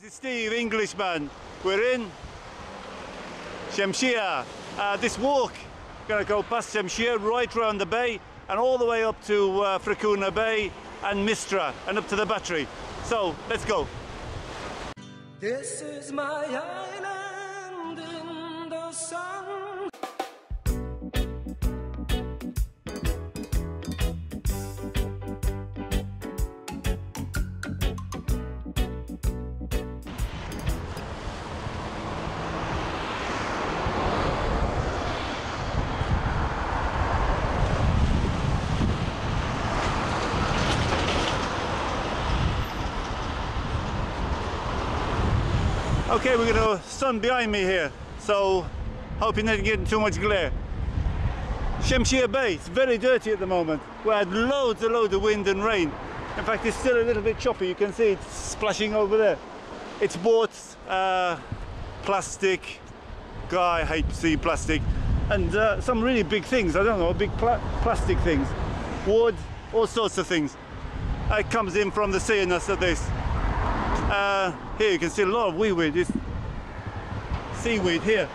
This is Steve, Englishman. We're in Xemxija. This walk, going to go past Xemxija, right round the bay, and all the way up to Fekruna Bay and Mistra, and up to the battery. So, let's go. This is my island in the sun. Okay, we're going to sun behind me here, so hoping not to get too much glare. Xemxija Bay, it's very dirty at the moment. We had loads of wind and rain. In fact, it's still a little bit choppy. You can see it's splashing over there. It's boats, plastic. God, I hate to see plastic. And some really big things, I don't know, big plastic things. Wood, all sorts of things. It comes in from the sea and that's this. Here you can see a lot of weed, it's seaweed here,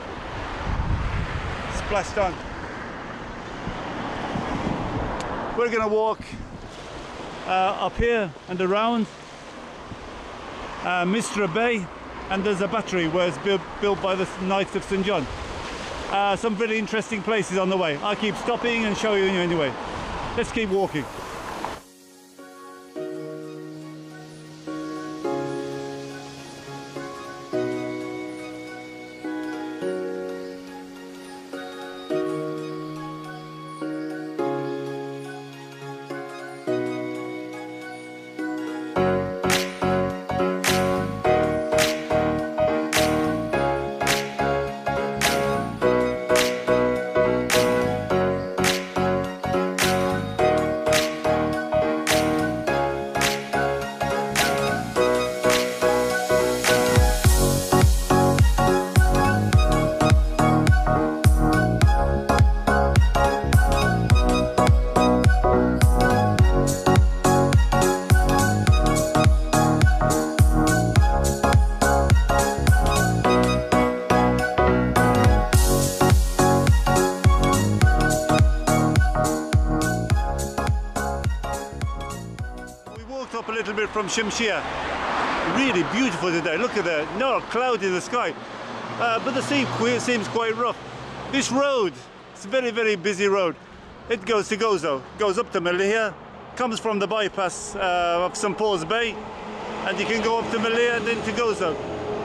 splashed on. We're going to walk up here and around Mistra Bay, and there's a battery where it's built by the Knights of St. John. Some really interesting places on the way. I'll keep stopping and showing you anyway. Let's keep walking. Up a little bit from Xemxija. Really beautiful today. Look at that, not a cloud in the sky, but the sea seems quite rough. This road, it's a very busy road. It goes to Gozo, goes up to Malta, comes from the bypass of St. Paul's Bay, and you can go up to Malta and then to Gozo.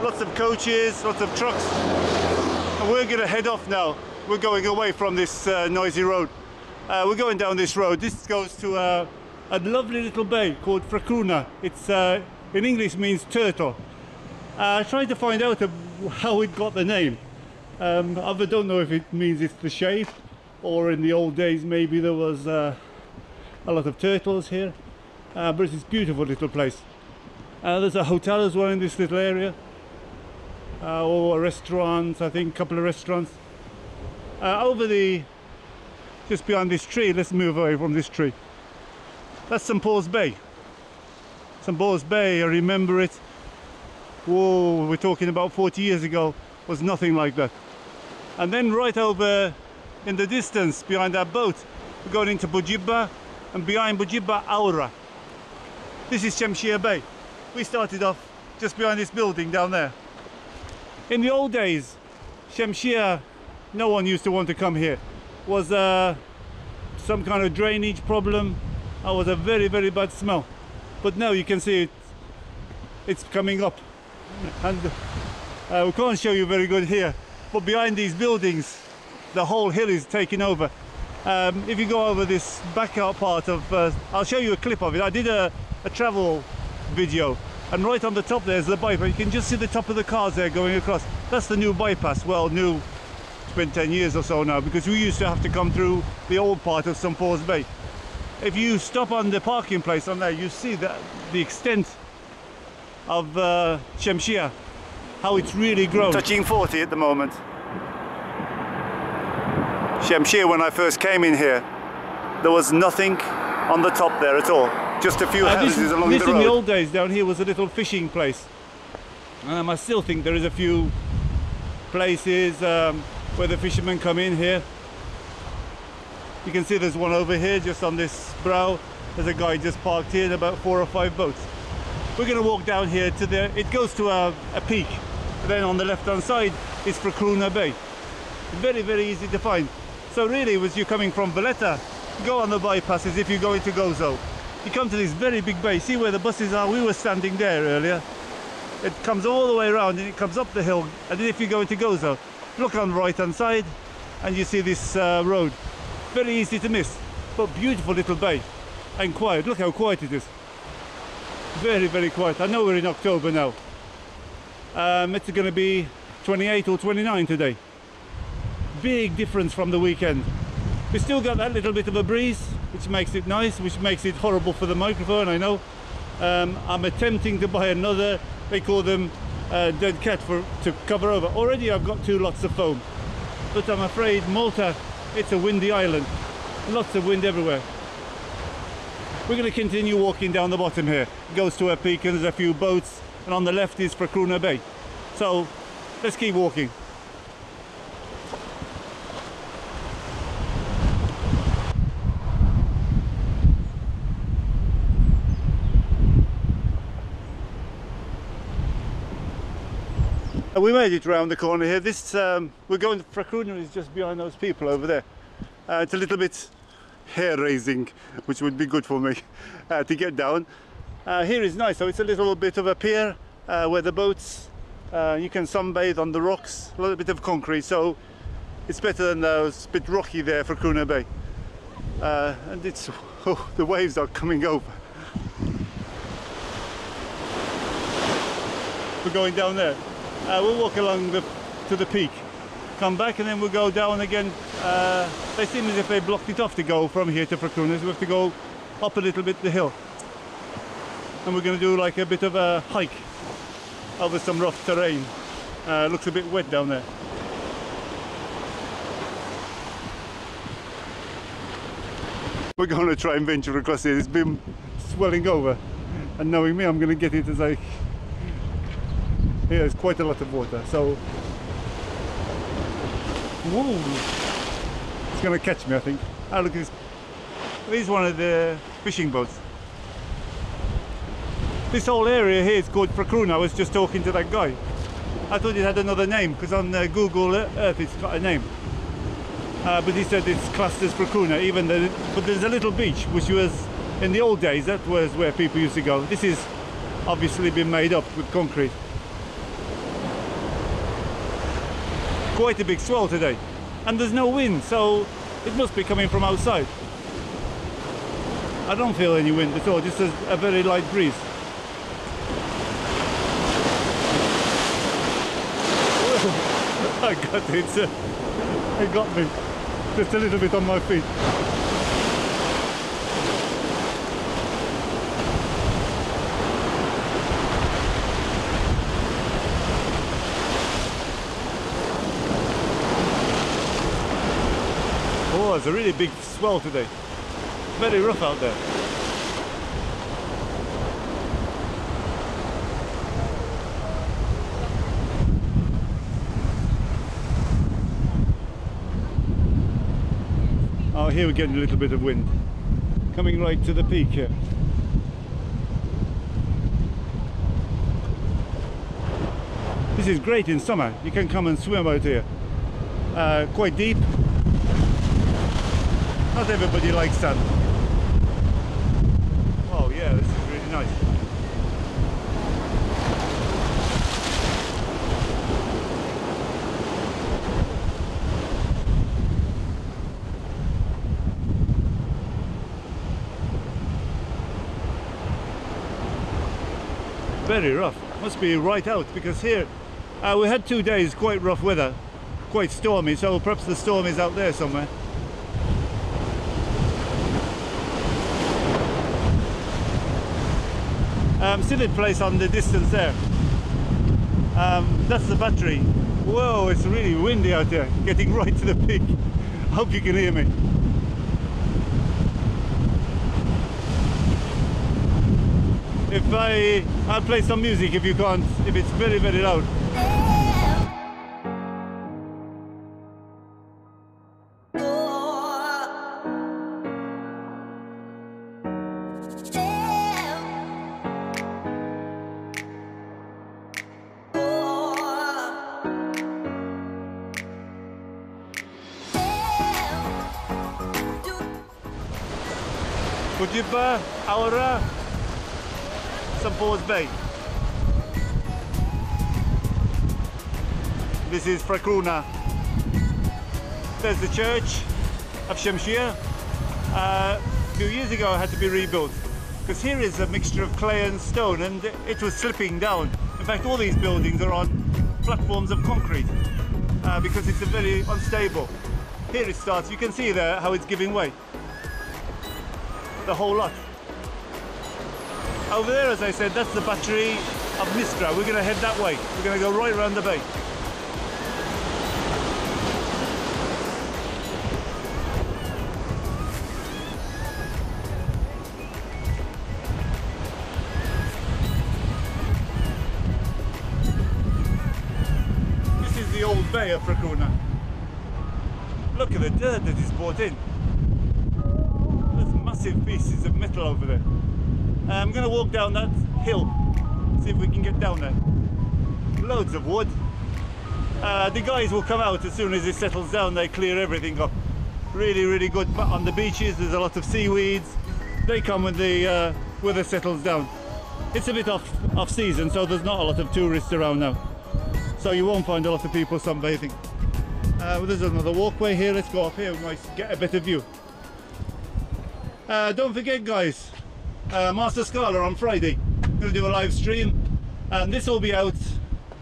Lots of coaches, lots of trucks, and we're going to head off now. We're going away from this noisy road. We're going down this road. This goes to a lovely little bay called Fekruna. It's in English means turtle. I tried to find out how it got the name. I don't know if it means it's the shape, or in the old days maybe there was a lot of turtles here. But it's a beautiful little place. There's a hotel as well in this little area, or restaurants, I think a couple of restaurants. Just behind this tree, let's move away from this tree. That's St. Paul's Bay. St. Paul's Bay, I remember it. Whoa, we're talking about 40 years ago, was nothing like that. And then right over in the distance, behind that boat, we're going into Bujibba, and behind Bujibba, Qawra. This is Xemxija Bay. We started off just behind this building down there. In the old days, Xemxija, no one used to want to come here. It was some kind of drainage problem. It was a very bad smell, but now you can see it's coming up, and we can't show you very good here, but behind these buildings the whole hill is taken over. If you go over this back out part of I'll show you a clip of it. I did a travel video, and right on the top there's the bypass. You can just see the top of the cars there going across. That's the new bypass. Well, new, it's been 10 years or so now, because we used to have to come through the old part of St. Paul's Bay. If you stop on the parking place on there, you see the extent of Xemxija, how it's really grown. Touching 40 at the moment. Xemxija, when I first came in here, there was nothing on the top there at all. Just a few houses along the road. This in the old days down here was a little fishing place. I still think there is a few places where the fishermen come in here. You can see there's one over here just on this brow. There's a guy just parked here and about 4 or 5 boats. We're going to walk down here to the, it goes to a peak. Then on the left hand side is Fekruna Bay. Very, very easy to find. So really, as you're coming from Valletta, go on the bypasses if you're going to Gozo. You come to this very big bay. See where the buses are? We were standing there earlier. It comes all the way around and it comes up the hill. And then if you go into Gozo, look on the right hand side and you see this road. Very easy to miss, but beautiful little bay and quiet. Look how quiet it is. Very, very quiet. I know we're in October now. It's going to be 28 or 29 today. Big difference from the weekend. We still got that little bit of a breeze, which makes it nice, which makes it horrible for the microphone, I know. I'm attempting to buy another, they call them dead cat, to cover over. Already I've got 2 lots of foam, but I'm afraid Malta, it's a windy island. Lots of wind everywhere. We're going to continue walking down the bottom here. It goes to a peak and there's a few boats, and on the left is Fekruna Bay. So let's keep walking. We made it round the corner here. This we're going to Fekruna is just behind those people over there. It's a little bit hair-raising, which would be good for me to get down. Here is nice, so it's a little bit of a pier where the boats, you can sunbathe on the rocks, a little bit of concrete, so it's better than those bit rocky there for Qawra Bay. And it's, oh, the waves are coming over. We're going down there. We'll walk along to the peak, come back, and then we'll go down again. They seem as if they blocked it off to go from here to Fekruna, so we have to go up a little bit the hill. And we're going to do like a bit of a hike over some rough terrain. Looks a bit wet down there. We're going to try and venture across here. It's been swelling over, and knowing me, I'm going to get it as like, yeah, there's quite a lot of water, so whoa, it's going to catch me, I think. Ah, look at this. This is one of the fishing boats. This whole area here is called Fekruna. I was just talking to that guy. I thought it had another name because on Google Earth it's got a name. But he said it's classed as Fekruna, even though, but there's a little beach which was in the old days, that was where people used to go. This is obviously been made up with concrete. Quite a big swell today, and there's no wind, so it must be coming from outside. I don't feel any wind at all, just a very light breeze. I got it, it got me, just a little bit on my feet. Oh, it's a really big swell today. Very rough out there. Oh, here we're getting a little bit of wind. Coming right to the peak here. This is great in summer. You can come and swim out here. Quite deep. Not everybody likes sand. Oh yeah, this is really nice. Very rough. Must be right out, because here we had 2 days quite rough weather, quite stormy, so perhaps the storm is out there somewhere. See the place on the distance there? That's the battery. Whoa, it's really windy out there, getting right to the peak. Hope you can hear me. I'll play some music if you can't, if it's very, very loud. Qawra, Maltese Bay. This is Fekruna. There's the church of Xemxija. A few years ago it had to be rebuilt because here is a mixture of clay and stone and it was slipping down. In fact, all these buildings are on platforms of concrete because it's very unstable. Here it starts, you can see there how it's giving way. The whole lot. Over there, as I said, that's the battery of Mistra. We're going to head that way. We're going to go right around the bay. This is the old bay of Fekruna. Look at the dirt that is brought in. There's massive pieces of metal over there. I'm going to walk down that hill, see if we can get down there. Loads of wood. The guys will come out as soon as it settles down. They clear everything up. Really, really good. But on the beaches, there's a lot of seaweeds. They come when the weather settles down. It's a bit off season, so there's not a lot of tourists around now. So you won't find a lot of people sunbathing. There's another walkway here. Let's go up here. We might get a better view. Don't forget, guys. Master Scala on Friday. I'm going to do a live stream and this will be out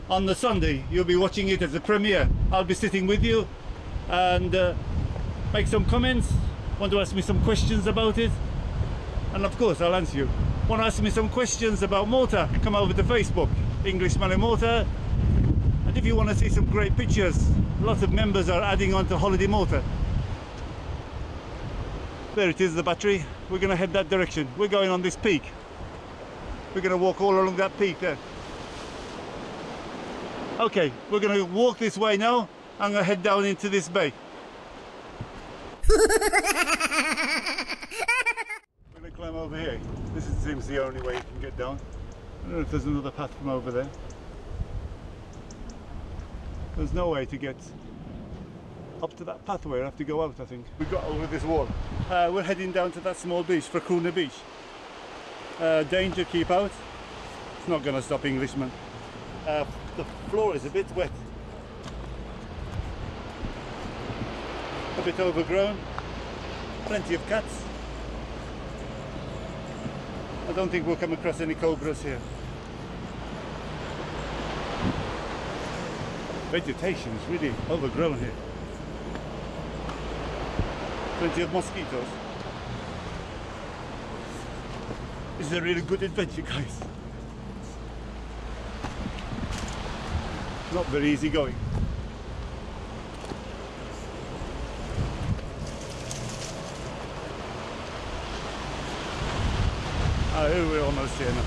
on the Sunday. You'll be watching it as a premiere. I'll be sitting with you and make some comments. Want to ask me some questions about it? And of course I'll answer you. Want to ask me some questions about Malta? Come over to Facebook, Englishman in Malta. And if you want to see some great pictures, lots of members are adding on to Holiday Malta. There it is, the battery. We're going to head that direction. We're going on this peak. We're going to walk all along that peak there. Okay, we're going to walk this way now. I'm going to head down into this bay. We're going to climb over here. This seems the only way you can get down. I don't know if there's another path from over there. There's no way to get up to that pathway. I have to go out, I think. We got over this wall. We're heading down to that small beach, Fekruna beach. Danger, keep out. It's not going to stop Englishman. The floor is a bit wet. A bit overgrown. Plenty of cats. I don't think we'll come across any cobras here. Vegetation is really overgrown here. Plenty of mosquitoes. This is a really good adventure, guys. Not very easy going. We're almost here now.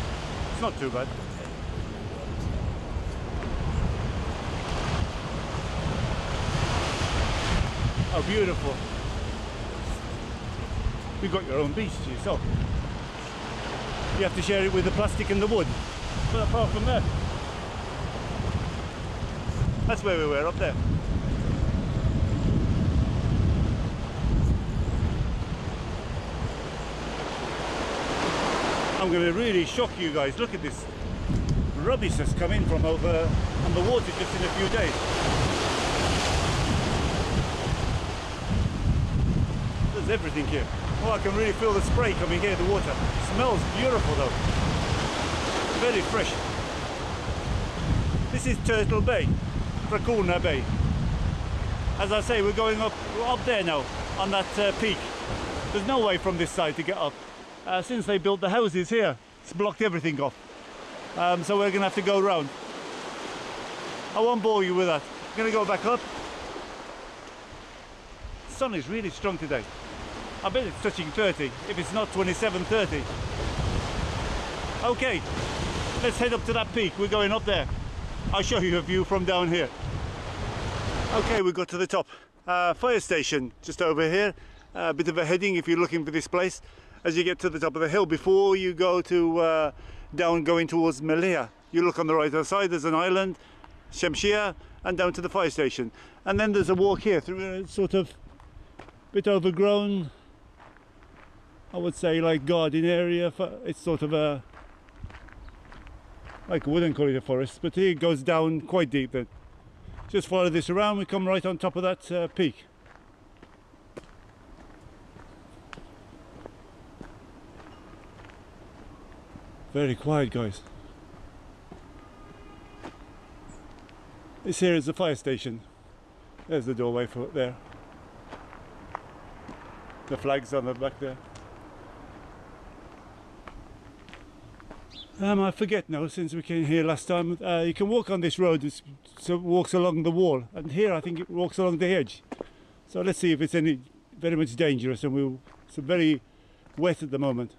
It's not too bad. Oh, beautiful. You've got your own beach to yourself. You have to share it with the plastic and the wood. But apart from that, that's where we were, up there. I'm going to really shock you guys. Look at this rubbish that's come in from over on the water just in a few days. There's everything here. Oh, I can really feel the spray coming here, the water. It smells beautiful though. Very fresh. This is Turtle Bay, Fekruna Bay. As I say, we're going up there now, on that peak. There's no way from this side to get up. Since they built the houses here, it's blocked everything off. So we're going to have to go round. I won't bore you with that. I'm going to go back up. The sun is really strong today. I bet it's touching 30, if it's not 27, 30. Okay, let's head up to that peak. We're going up there. I'll show you a view from down here. Okay, we got to the top. Fire station just over here. A bit of a heading if you're looking for this place. As you get to the top of the hill, before you go to down going towards Malta, you look on the right hand side, there's an island, Xemxija, and down to the fire station. And then there's a walk here through a sort of bit overgrown, I would say, like garden area. It's sort of a, like I wouldn't call it a forest, but here it goes down quite deep then. Just follow this around, we come right on top of that peak. Very quiet, guys. This here is the fire station. There's the doorway for it there. The flag's on the back there. I forget now, since we came here last time, you can walk on this road, it walks along the wall, and here I think it walks along the edge. So let's see if it's any very much dangerous, and it's very wet at the moment.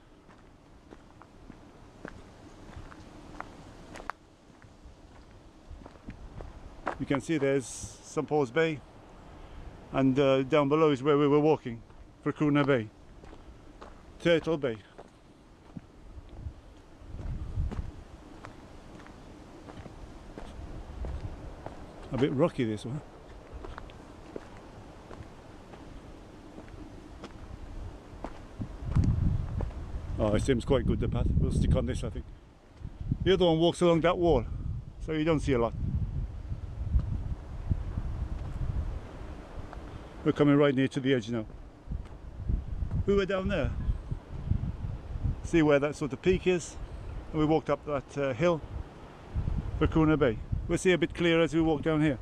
You can see there's St. Bay, and down below is where we were walking, Fekruna Bay, Turtle Bay. A bit rocky this one. Oh, it seems quite good, the path. We'll stick on this, I think. The other one walks along that wall, so you don't see a lot. We're coming right near to the edge now. We were down there. See where that sort of peak is. And we walked up that hill, Fekruna Bay. We'll see a bit clearer as we walk down here.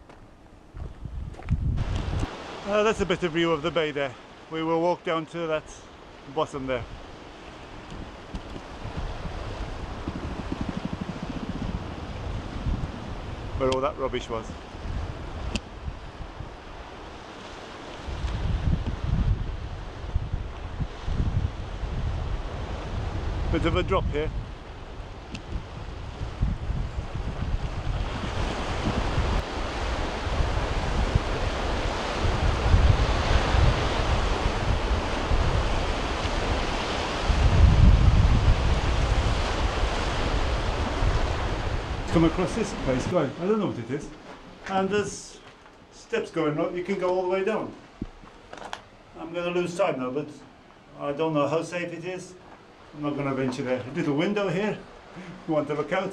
That's a better view of the bay there. We will walk down to that bottom there. Where all that rubbish was. Bit of a drop here. Come across this place, guys. I don't know what it is. And there's steps going up. You can go all the way down. I'm going to lose time now, but I don't know how safe it is. I'm not going to venture there. A little window here. You want to look out.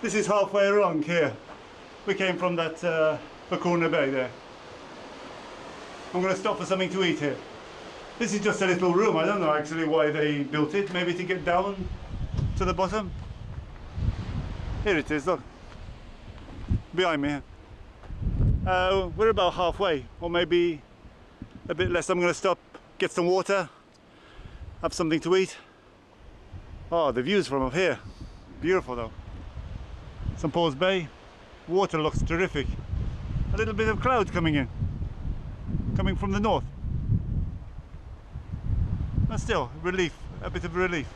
This is halfway wrong here. We came from that Qawra Bay there. I'm going to stop for something to eat here. This is just a little room. I don't know actually why they built it. Maybe to get down to the bottom. Here it is, look. Behind me. We're about halfway, or maybe a bit less. I'm going to stop, get some water, have something to eat. Oh, the views from up here. Beautiful though. St. Bay. Water looks terrific. A little bit of cloud coming in. Coming from the north. But still, relief. A bit of relief.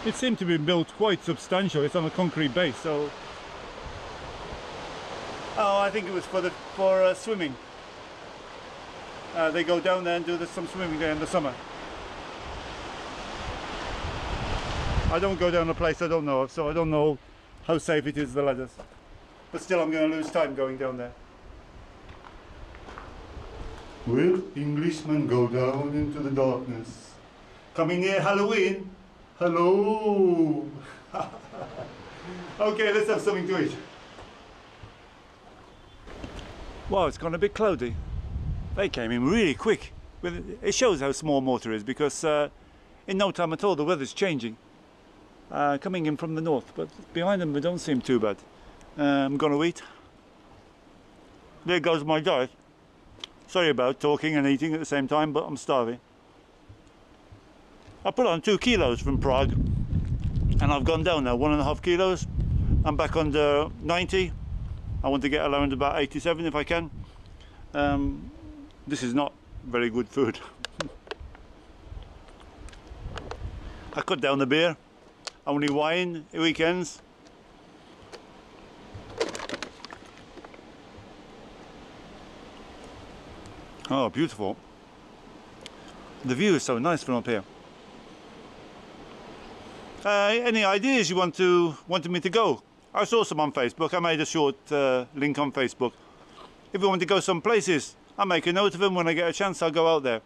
It seemed to be built quite substantial. It's on a concrete base, so... Oh, I think it was for swimming. They go down there and do some swimming there in the summer. I don't go down a place I don't know of, so I don't know how safe it is, the ladders. But still, I'm going to lose time going down there. Will Englishmen go down into the darkness? Coming near Halloween? Hello! Okay, let's have something to eat. Wow, it's gone a bit cloudy. They came in really quick. It shows how small Malta is, because in no time at all the weather's changing. Coming in from the north, but behind them they don't seem too bad. I'm gonna eat. There goes my diet. Sorry about talking and eating at the same time, but I'm starving. I put on 2 kilos from Prague, and I've gone down now 1.5 kilos. I'm back under 90. I want to get around about 87 if I can. This is not very good food, I cut down the beer, only wine weekends. Oh, beautiful. The view is so nice from up here. Any ideas you wanted me to go? I saw some on Facebook. I made a short link on Facebook. If you want to go some places, I'll make a note of them. When I get a chance, I'll go out there.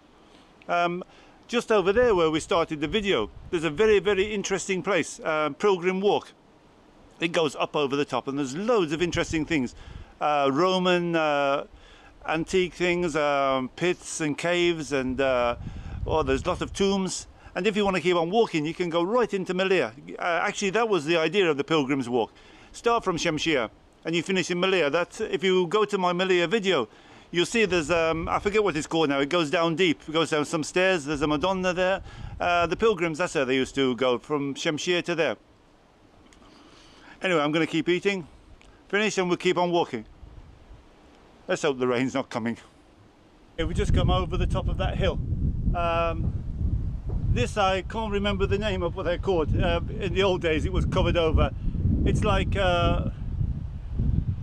Just over there where we started the video, there's a very, very interesting place, Pilgrim Walk. It goes up over the top and there's loads of interesting things. Roman antique things, pits and caves, and there's lots of tombs. And if you want to keep on walking, you can go right into Malta. Actually, that was the idea of the Pilgrim's Walk. Start from Xemxija and you finish in Malta. That's, if you go to my Malta video, you'll see there's, I forget what it's called now, it goes down deep, it goes down some stairs, there's a Madonna there. The pilgrims, that's where they used to go, from Xemxija to there. Anyway, I'm going to keep eating, finish, and we'll keep on walking. Let's hope the rain's not coming. Okay, we just come over the top of that hill. This, I can't remember the name of what they're called. In the old days it was covered over. It's like the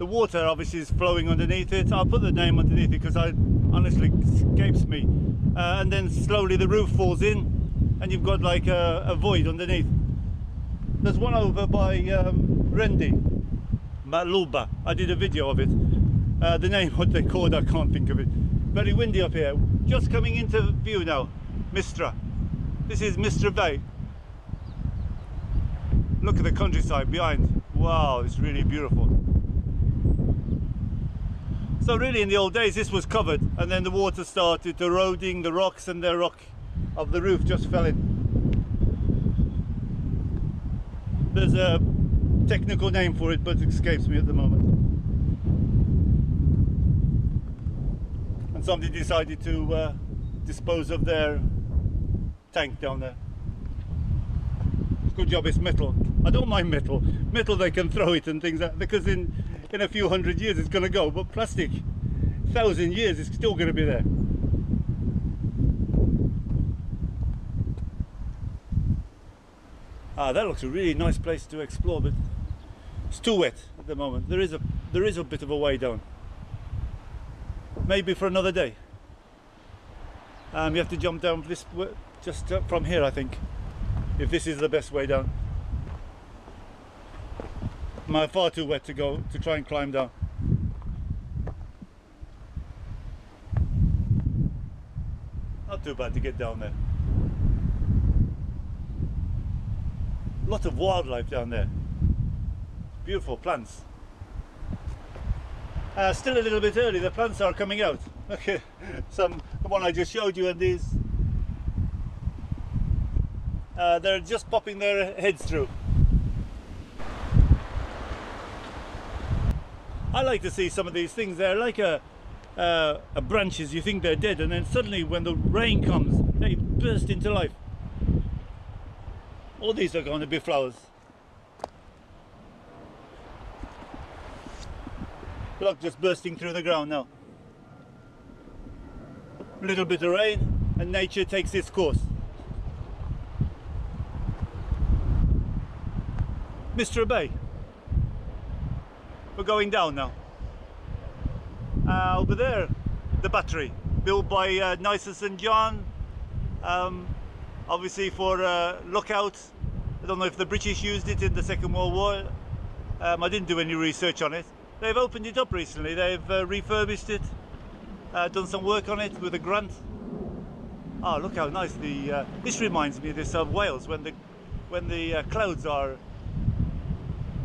water obviously is flowing underneath it. I'll put the name underneath it because honestly escapes me. And then slowly the roof falls in and you've got like a void underneath. There's one over by Rendi, Maluba. I did a video of it. The name, what they called, I can't think of it. Very windy up here. Just coming into view now, Mistra. This is Mistra Bay. Look at the countryside behind. Wow, it's really beautiful. So really in the old days this was covered and then the water started eroding the rocks and the rock of the roof just fell in. There's a technical name for it but it escapes me at the moment. And somebody decided to dispose of their tank down there. Good job it's metal. I don't mind metal. Metal they can throw it and things like that, because in a few hundred years it's going to go, but plastic, 1,000 years it's still going to be there. That looks a really nice place to explore, but it's too wet at the moment. There is a bit of a way down. Maybe for another day. You have to jump down this way, just from here, I think, if this is the best way down. I'm far too wet to go to try and climb down. Not too bad to get down there. A lot of wildlife down there. Beautiful plants. Still a little bit early, the plants are coming out. Okay, the one I just showed you and these. They're just popping their heads through. I like to see some of these things. They're like branches, you think they're dead, and then suddenly when the rain comes, they burst into life. All these are going to be flowers. Look, just bursting through the ground now. A little bit of rain and nature takes its course. Mistra Bay. We're going down now. Over there, the battery, built by Nice St John, obviously for lookouts. I don't know if the British used it in the Second World War. I didn't do any research on it. They've opened it up recently. They've refurbished it, done some work on it with a grant. Oh, look how nice this reminds me of this of Wales when the clouds are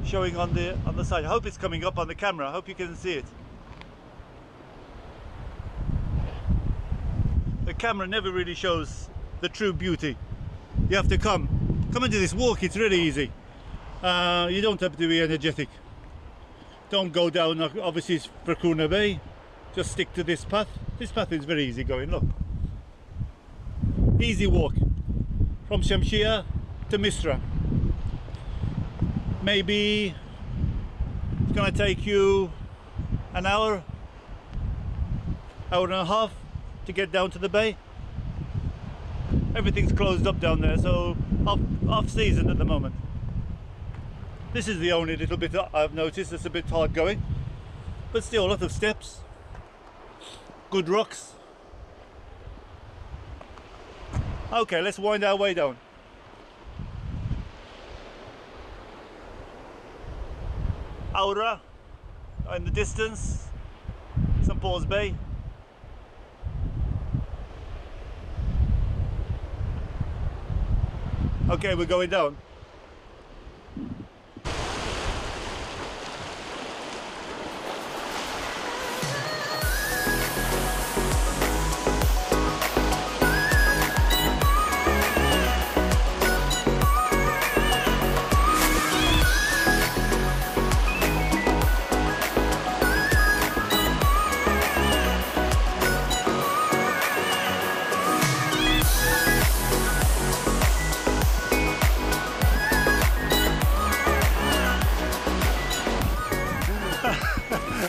showing on the side. I hope it's coming up on the camera. I hope you can see it. The camera never really shows the true beauty. You have to come and do this walk. It's really easy. You don't have to be energetic. Don't go down, obviously it's Fekruna Bay. Just stick to this path. This path is very easy going, look. Easy walk from Xemxija to Mistra. Maybe it's going to take you an hour and a half to get down to the bay. Everything's closed up down there, so off season at the moment. This is the only little bit that I've noticed that's a bit hard going, but still a lot of steps, good rocks. Okay, let's wind our way down. Qawra in the distance, St. Paul's Bay. Okay, we're going down.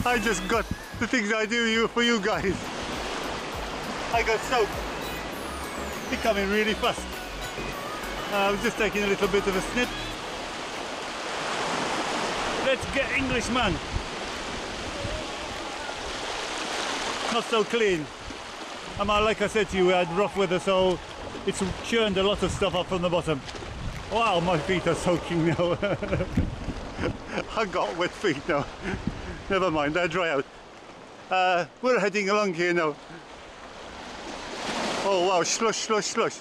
I just got the things I do for you guys. I got soaked. Becoming really fast. I was just taking a little bit of a snip. Let's get Englishman. Not so clean. Like I said to you, we had rough weather, so it's churned a lot of stuff up from the bottom. Wow, my feet are soaking now. I got wet feet now. Never mind, they'll dry out. We're heading along here now. Oh wow, slush, slush, slush.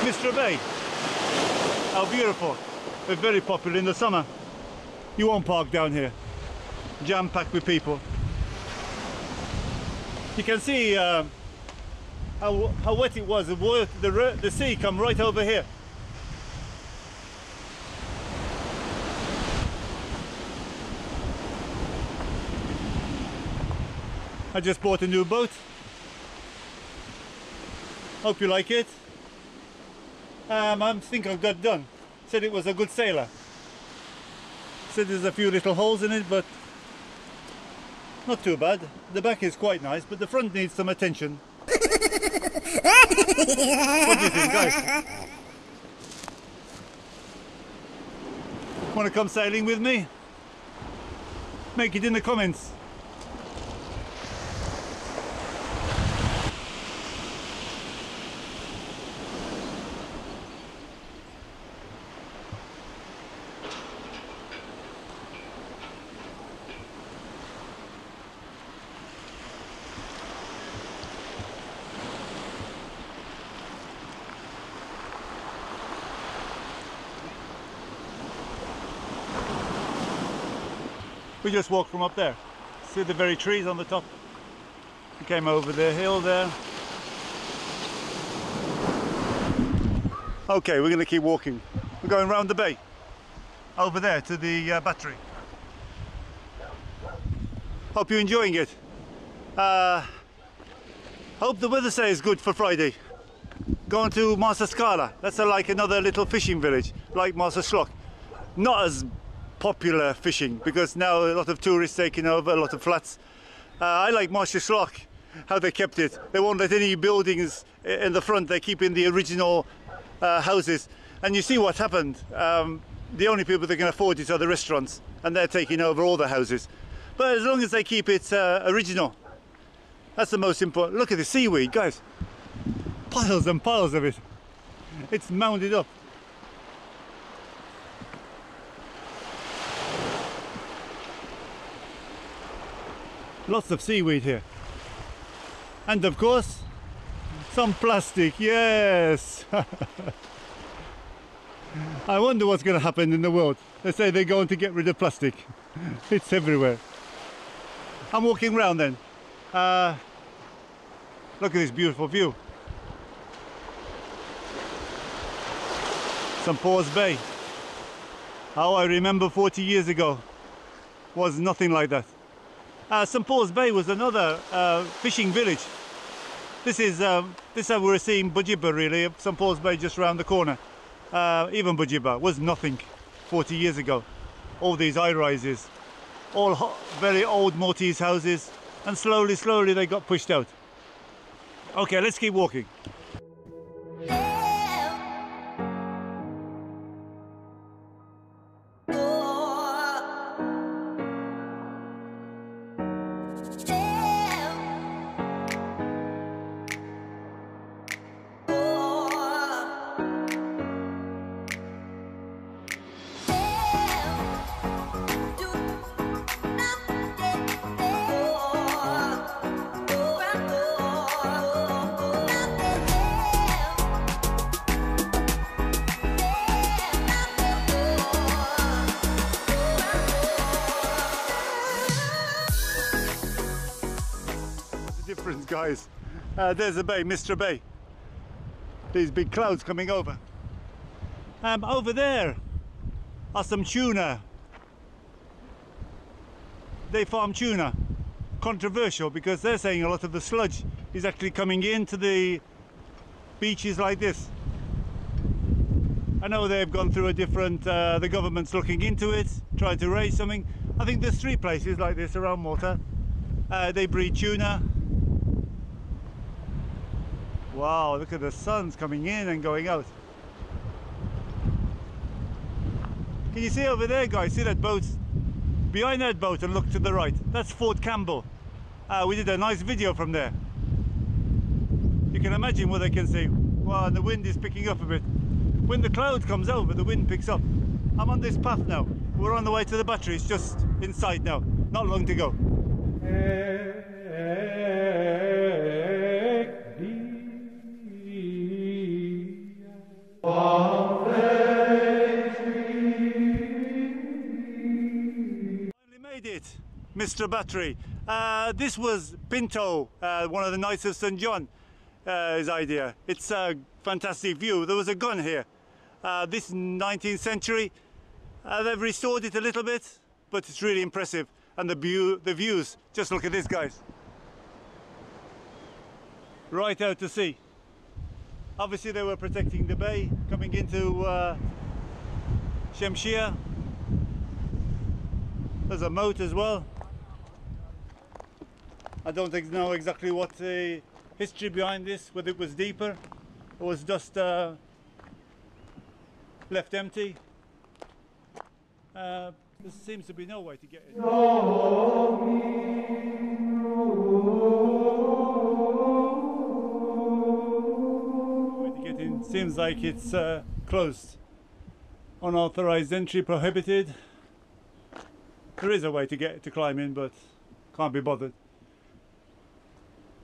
Mistra Bay. How beautiful. They're very popular in the summer. You won't park down here. Jam-packed with people. You can see how wet it was. The sea come right over here. I just bought a new boat. Hope you like it. I think I've got done. Said it was a good sailor. Said there's a few little holes in it, but not too bad. The back is quite nice, but the front needs some attention. What do you think, guys? Want to come sailing with me? Make it in the comments. We just walked from up there. See the very trees on the top? We came over the hill there. Okay, we're going to keep walking. We're going round the bay. Over there to the battery. Hope you're enjoying it. Hope the weather stays good for Friday. Going to Malta. That's like another little fishing village, like Malta. Not as popular fishing because now a lot of tourists taking over, a lot of flats. I like Malta, how they kept it. They won't let any buildings in the front. They're keeping the original houses. And you see what happened. The only people that can afford it are the restaurants, and they're taking over all the houses. But as long as they keep it original, that's the most important. Look at the seaweed, guys. Piles and piles of it. It's mounded up. Lots of seaweed here. And of course, some plastic, yes! I wonder what's going to happen in the world. They say they're going to get rid of plastic. It's everywhere. I'm walking around then. Look at this beautiful view. St. Paul's Bay. How I remember 40 years ago was nothing like that. St. Paul's Bay was another fishing village. This is how we're seeing Bujiba really. St. Paul's Bay just around the corner. Even Bujiba was nothing 40 years ago. All these high rises, all very old Maltese houses, and slowly they got pushed out. Okay, let's keep walking. Difference, guys. There's the bay, Mistra Bay. These big clouds coming over. Over there are some tuna. They farm tuna. Controversial because they're saying a lot of the sludge is actually coming into the beaches like this. I know they've gone through a different, the government's looking into it, trying to raise something. I think there's 3 places like this around Malta. They breed tuna. Wow, look at the sun's coming in and going out. Can you see over there, guys? See that boat? Behind that boat and look to the right. That's Fort Campbell. We did a nice video from there. You can imagine what they can see. Wow, and the wind is picking up a bit. When the cloud comes over, the wind picks up. I'm on this path now. We're on the way to the battery. It's just in sight now. Not long to go. Mistra Battery. This was Pinto, one of the Knights of St. John, his idea. It's a fantastic view. There was a gun here. This 19th century. They've restored it a little bit, but it's really impressive. And the views, just look at this, guys. Right out to sea. Obviously they were protecting the bay, coming into Xemxija. There's a moat as well. I don't know exactly what the history behind this, whether it was deeper or was just left empty. There seems to be no way to get in. Way to get in. Seems like it's closed. Unauthorized entry prohibited. There is a way to climb in, but can't be bothered.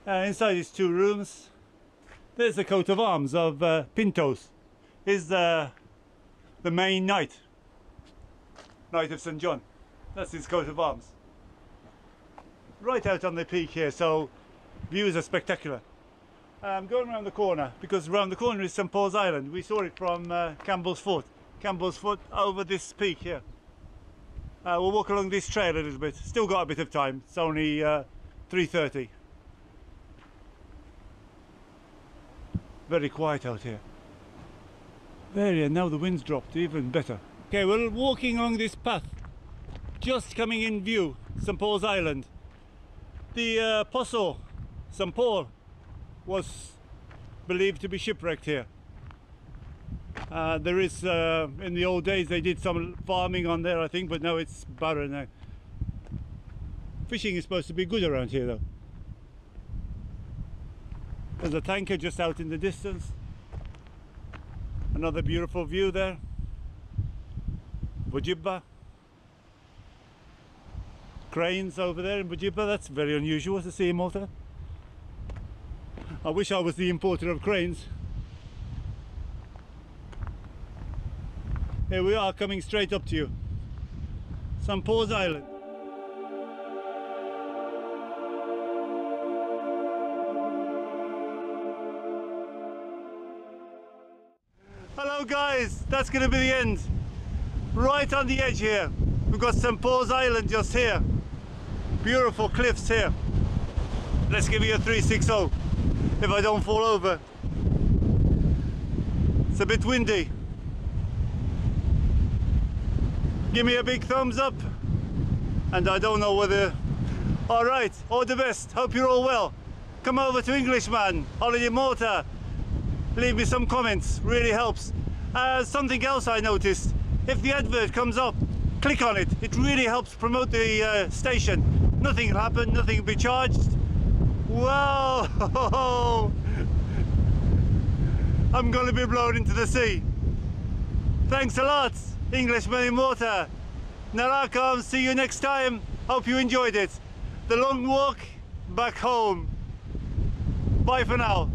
Inside is 2 rooms. There's the coat of arms of Pintos. Is the main knight of St. John. That's his coat of arms. Right out on the peak here, so views are spectacular. I'm going around the corner because around the corner is St. Paul's Island. We saw it from Campbell's Fort. Campbell's Fort over this peak here. We'll walk along this trail a little bit. Still got a bit of time. It's only 3:30. Very quiet out here. Very, and now the wind's dropped, even better. Okay, we're walking along this path. Just coming in view, St. Paul's Island. The Apostle, St. Paul, was believed to be shipwrecked here. There is, in the old days, they did some farming on there, I think, but now it's barren now. Fishing is supposed to be good around here, though. There's a tanker just out in the distance. Another beautiful view there. Bujibba. Cranes over there in Bujibba. That's very unusual to see in Malta. I wish I was the importer of cranes. Here we are, coming straight up to you. St. Paul's Island. Hello guys, that's going to be the end. Right on the edge here. We've got St. Paul's Island just here. Beautiful cliffs here. Let's give you a 360 if I don't fall over. It's a bit windy. Give me a big thumbs up. And I don't know whether All right, all the best. Hope you're all well. Come over to Englishman, Holiday Malta. Leave me some comments, really helps. Something else I noticed, if the advert comes up, click on it. It really helps promote the station. Nothing will happen, nothing will be charged. Whoa! I'm going to be blown into the sea. Thanks a lot, Englishman in Malta. Narakam, see you next time. Hope you enjoyed it. The long walk back home. Bye for now.